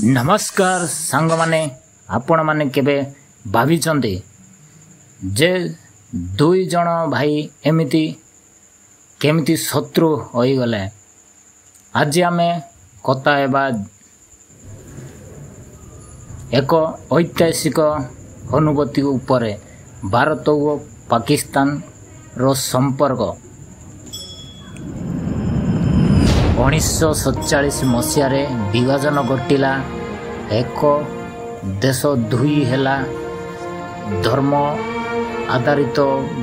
नमस्कार सांग माने आपण माने केबे भाविचंती जे दुई जण भाई एमिति केमिति शत्रु होई गले। आज आमे कथा हेबा एक ऐतिहासिक अनुभूति उपरे भारत और पाकिस्तान रो संपर्क 1947 मसीह विभाजन घटिला। एक देश दुई हेला धर्म आधारित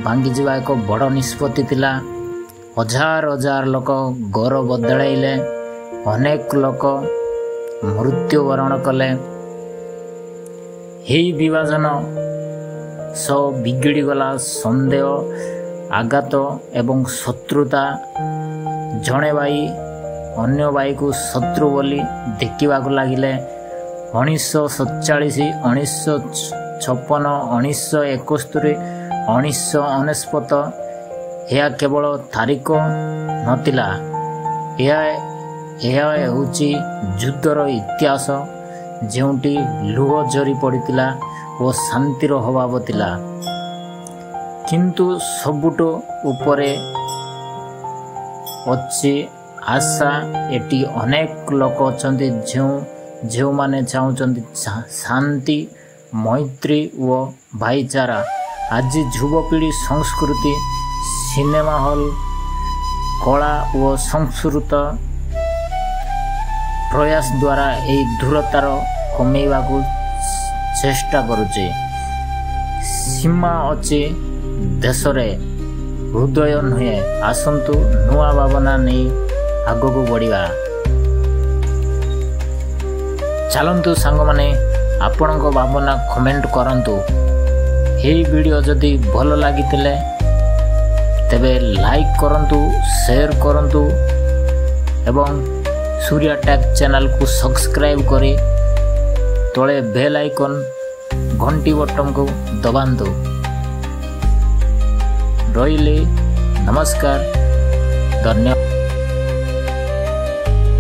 भांगी जावा एक बड़ निष्पत्ति थिला। हजार हजार लोक घर बदलाइले, अनेक लोक मृत्युवरण कले। ही विभाजन सब बिगड़ी गला। संदेह आघात एवं शत्रुता जड़े भाई अन्य भाई को शत्रु बोली देखा लगिले। 1947 1956 1971 1999 यह केवल तारीख नथिला, यह होची युद्धर इतिहास जोटी लुह झरी पड़ता और शांतिर अभाव थिला। किंतु सबुठो उपरे अच्छी आशा। एटी अनेक लोक अछंती जो माने चाहूचंती शांति मैत्री व भाईचारा। आज युवपीढ़ी संस्कृति सिनेमा हॉल कला व संस्कृत प्रयास द्वारा यही दूरतार कमेवा को चेष्टा करुचे। सीमा अच्छी देश रे हृदय नुहे। आसंतु नुआ भावना नहीं आगो को बढ़िया। चलतु सांग माने आपण भावना कमेंट करंतु। यही वीडियो जदि भल लगी तेबे लाइक करंतु, शेयर करंतु एवं सूर्या टेक चैनल को सब्सक्राइब करी तले बेल आइकन घंटी बटन को दबांतु। रहिले नमस्कार, धन्यवाद।